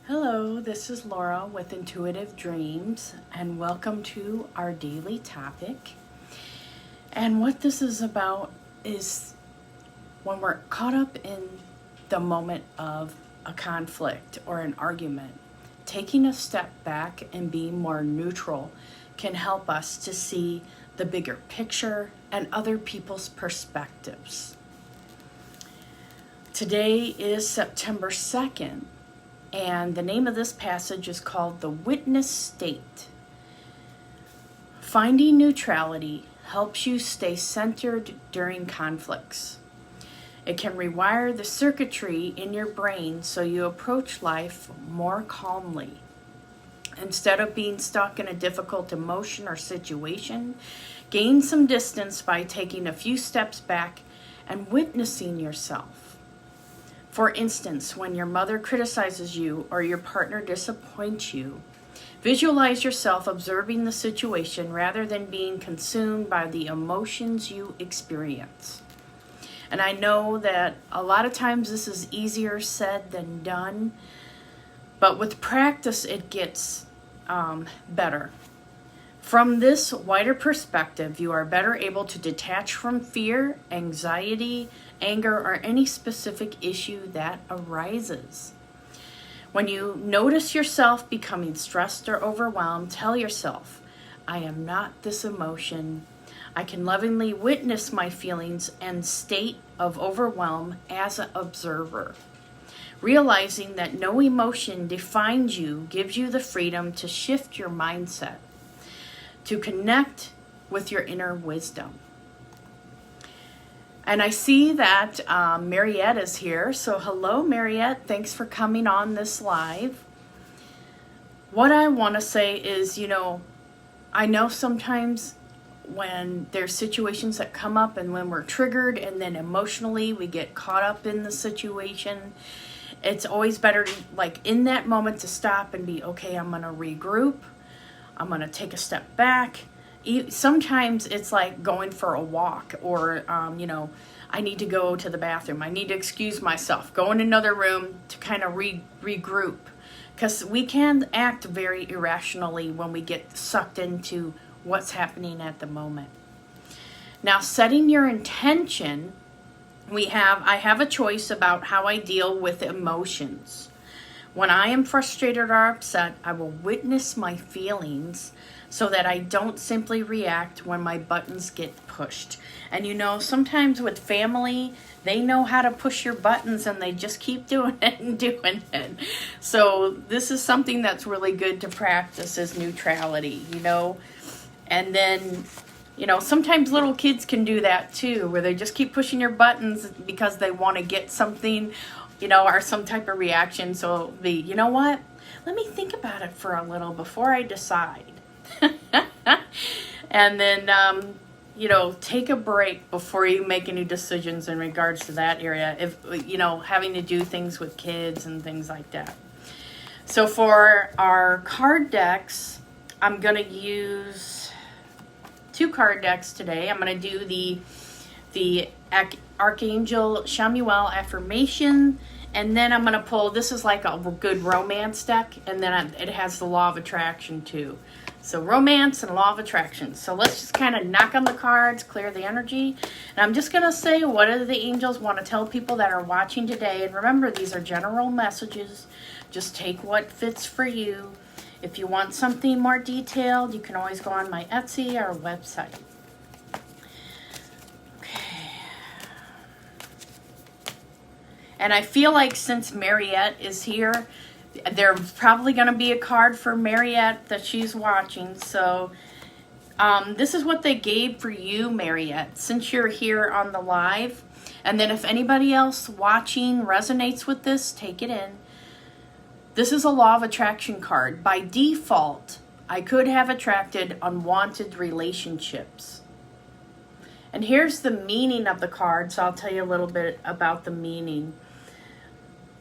Hello, this is Laura with Intuitive Dreams, and welcome to our daily topic. And what this is about is when we're caught up in the moment of a conflict or an argument, taking a step back and being more neutral can help us to see the bigger picture and other people's perspectives. Today is September 2nd. And the name of this passage is called The Witness State. Finding neutrality helps you stay centered during conflicts. It can rewire the circuitry in your brain so you approach life more calmly. Instead of being stuck in a difficult emotion or situation, gain some distance by taking a few steps back and witnessing yourself. For instance, when your mother criticizes you or your partner disappoints you, visualize yourself observing the situation rather than being consumed by the emotions you experience. And I know that a lot of times this is easier said than done, but with practice it gets better. From this wider perspective, you are better able to detach from fear, anxiety, anger, or any specific issue that arises. When you notice yourself becoming stressed or overwhelmed, tell yourself, I am not this emotion. I can lovingly witness my feelings and state of overwhelm as an observer. Realizing that no emotion defines you gives you the freedom to shift your mindset, to connect with your inner wisdom. And I see that Mariette is here. So hello, Mariette. Thanks for coming on this live. What I want to say is, I know sometimes when there's situations that come up and when we're triggered and then emotionally we get caught up in the situation, it's always better to, in that moment, to stop and be, okay, I'm going to regroup. I'm going to take a step back. Sometimes it's like going for a walk or, I need to go to the bathroom. I need to excuse myself, go in another room to kind of regroup. Because we can act very irrationally when we get sucked into what's happening at the moment. Now, setting your intention, I have a choice about how I deal with emotions. When I am frustrated or upset, I will witness my feelings so that I don't simply react when my buttons get pushed. And sometimes with family, they know how to push your buttons and they just keep doing it and doing it. So this is something that's really good to practice, is neutrality, And then, sometimes little kids can do that too, where they just keep pushing your buttons because they want to get something, or some type of reaction. So you know what? Let me think about it for a little before I decide. And then, take a break before you make any decisions in regards to that area. If, having to do things with kids and things like that. So for our card decks, I'm going to use 2 card decks today. I'm going to do the Archangel Chamuel Affirmation, and then I'm going to pull, this is like a good romance deck, and then it has the Law of Attraction too. So romance and Law of Attraction. So let's just kind of knock on the cards, clear the energy. And I'm just going to say, what do the angels want to tell people that are watching today? And remember, these are general messages. Just take what fits for you. If you want something more detailed, you can always go on my Etsy or website. Okay. And I feel like since Mariette is here, there's probably going to be a card for Mariette that she's watching. So this is what they gave for you, Mariette, since you're here on the live. And then if anybody else watching resonates with this, take it in. This is a Law of Attraction card. By default, I could have attracted unwanted relationships. And here's the meaning of the card, so I'll tell you a little bit about the meaning.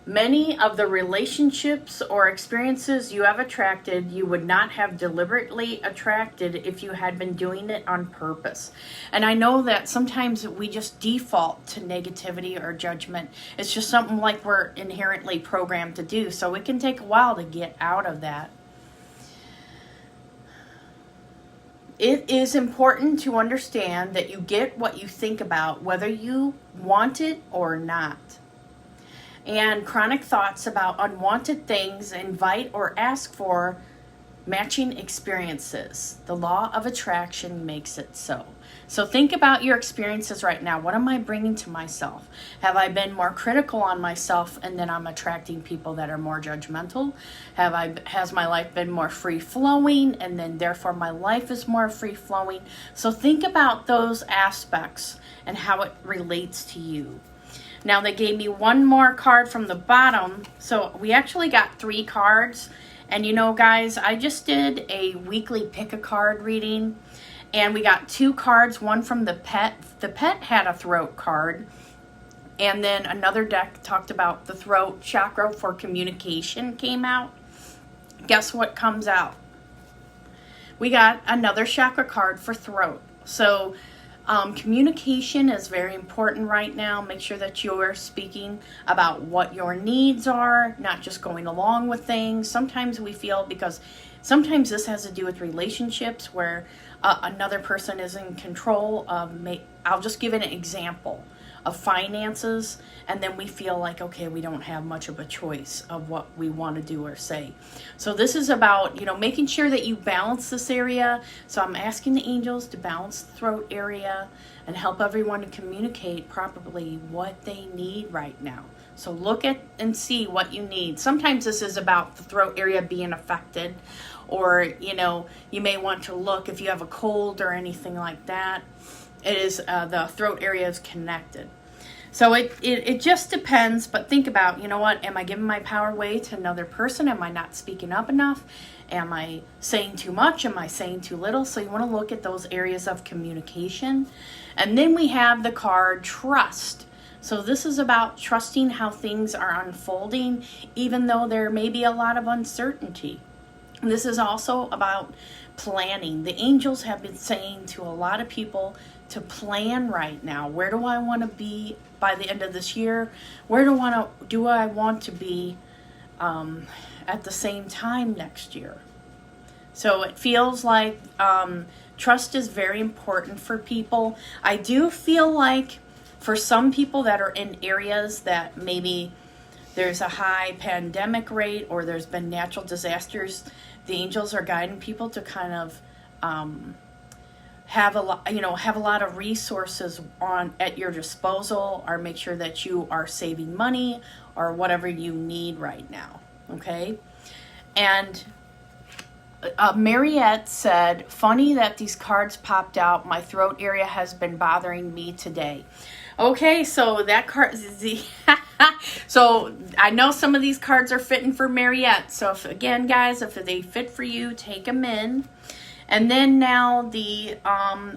Many of the relationships or experiences you have attracted, you would not have deliberately attracted if you had been doing it on purpose. And I know that sometimes we just default to negativity or judgment. It's just something like we're inherently programmed to do. So it can take a while to get out of that. It is important to understand that you get what you think about, whether you want it or not. And chronic thoughts about unwanted things invite or ask for matching experiences. The law of attraction makes it so. So think about your experiences right now. What am I bringing to myself? Have I been more critical on myself and then I'm attracting people that are more judgmental? Has my life been more free-flowing and then therefore my life is more free-flowing? So think about those aspects and how it relates to you. Now they gave me one more card from the bottom. So we actually got 3 cards. And you know, guys, I just did a weekly pick a card reading. And we got 2 cards, one from the pet. The pet had a throat card. And then another deck talked about the throat chakra for communication came out. Guess what comes out? We got another chakra card for throat. So communication is very important right now. Make sure that you're speaking about what your needs are, not just going along with things. Sometimes we feel, because sometimes this has to do with relationships where another person is in control of, I'll just give an example of finances, and then we feel like, okay, we don't have much of a choice of what we want to do or say. So this is about, making sure that you balance this area. So I'm asking the angels to balance the throat area and help everyone to communicate properly what they need right now. So look at and see what you need. Sometimes this is about the throat area being affected, or, you may want to look if you have a cold or anything like that. It is the throat area is connected. So it just depends, but think about, what, am I giving my power away to another person? Am I not speaking up enough? Am I saying too much? Am I saying too little? So you want to look at those areas of communication. And then we have the card trust. So this is about trusting how things are unfolding, even though there may be a lot of uncertainty. This is also about planning. The angels have been saying to a lot of people to plan right now. Where do I want to be by the end of this year? Where do I want to be at the same time next year? So it feels like trust is very important for people. I do feel like for some people that are in areas that maybe there's a high pandemic rate or there's been natural disasters, the angels are guiding people to kind of have a lot of resources at your disposal, or make sure that you are saving money or whatever you need right now. Okay, and Mariette said, "Funny that these cards popped out. My throat area has been bothering me today." Okay, so that card, so I know some of these cards are fitting for Mariette. So if they fit for you, take them in. And then now the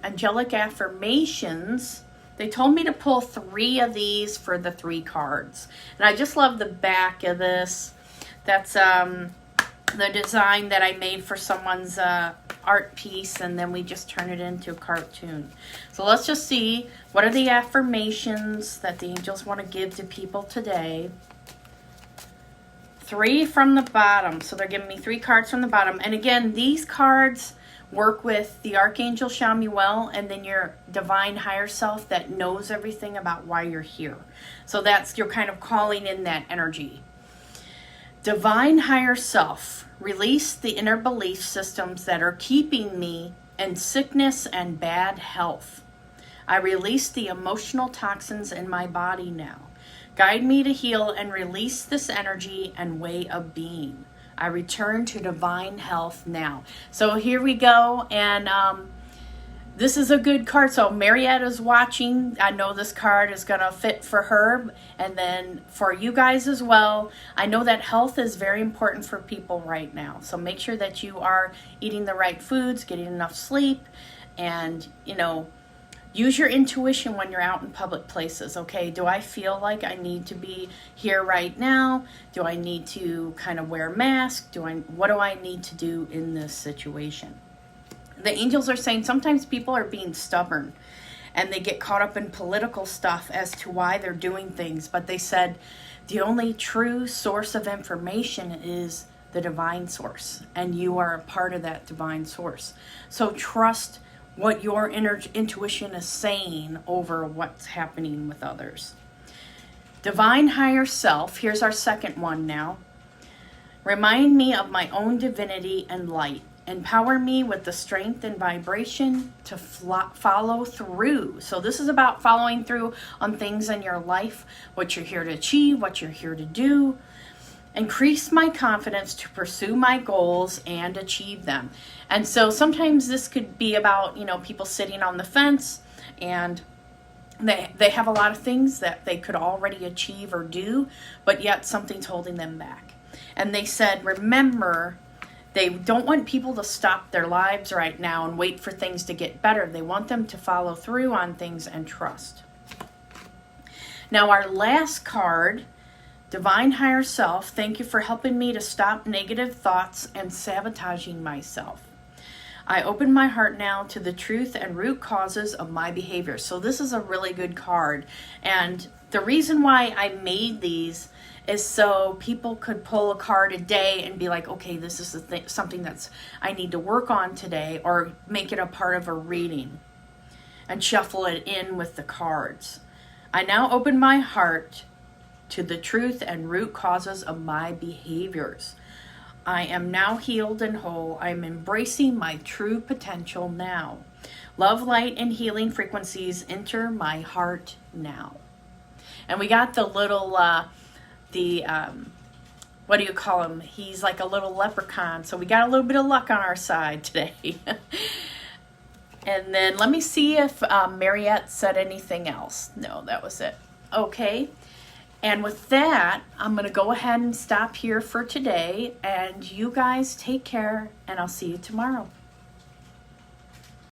angelic affirmations, they told me to pull 3 of these for the 3 cards. And I just love the back of this. That's the design that I made for someone's art piece, and then we just turn it into a cartoon. So let's just see, what are the affirmations that the angels want to give to people today? 3 from the bottom. So they're giving me 3 cards from the bottom. And again, these cards work with the Archangel Chamuel and then your divine higher self that knows everything about why you're here. So you're kind of calling in that energy. Divine higher self, release the inner belief systems that are keeping me in sickness and bad health. I release the emotional toxins in my body now. Guide me to heal and release this energy and way of being. I return to divine health now. So here we go, and this is a good card. So Mariette is watching. I know this card is going to fit for her, and then for you guys as well. I know that health is very important for people right now. So make sure that you are eating the right foods, getting enough sleep, and, Use your intuition when you're out in public places, okay? Do I feel like I need to be here right now? Do I need to kind of wear a mask? What do I need to do in this situation? The angels are saying sometimes people are being stubborn and they get caught up in political stuff as to why they're doing things. But they said the only true source of information is the divine source, and you are a part of that divine source. So trust what your intuition is saying over what's happening with others. Divine higher self, here's our second one now. Remind me of my own divinity and light. Empower me with the strength and vibration to follow through. So this is about following through on things in your life, what you're here to achieve, what you're here to do. Increase my confidence to pursue my goals and achieve them. And so sometimes this could be about, people sitting on the fence and they have a lot of things that they could already achieve or do, but yet something's holding them back. And they said, remember, they don't want people to stop their lives right now and wait for things to get better. They want them to follow through on things and trust. Now our last card, Divine Higher Self, thank you for helping me to stop negative thoughts and sabotaging myself. I open my heart now to the truth and root causes of my behavior. So this is a really good card. And the reason why I made these is so people could pull a card a day and be like, okay, this is something that's I need to work on today, or make it a part of a reading and shuffle it in with the cards. I now open my heart to the truth and root causes of my behaviors. I am now healed and whole. I'm embracing my true potential now. Love, light, and healing frequencies enter my heart now. And we got the little, what do you call him? He's like a little leprechaun. So we got a little bit of luck on our side today. And then let me see if Mariette said anything else. No, that was it. Okay. And with that, I'm going to go ahead and stop here for today. And you guys take care, and I'll see you tomorrow.